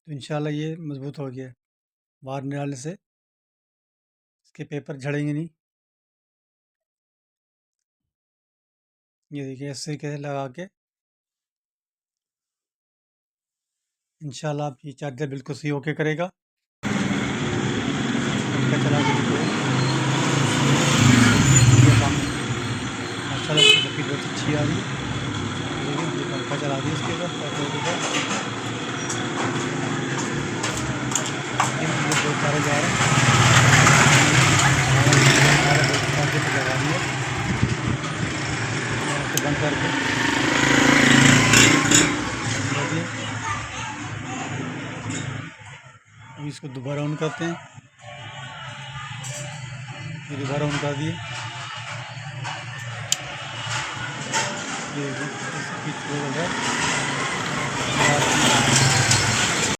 तो इंशाल्लाह ये मज़बूत हो गया। बाहर निकालने से इसके पेपर झड़ेंगे नहीं। ये देखिए ऐसे कैसे लगा के इंशाल्लाह आप ये चार्जर बिल्कुल सही ओके करेगा। पंखा चला के देखो, ये काम माशाल्लाह इसकी स्पीड बहुत अच्छी आ रही है। देखिए ये पंखा चला दिया इसके ऊपर पेट्रोल के ऊपर, ये बहुत सारे जा रहे हैं। हमारा चार्जर पे लगा दिया, इसे बंद करके देखिए। अभी इसको दोबारा ऑन करते हैं, ये दोबारा ऑन कर दिए। ये स्पीड चल रहा है।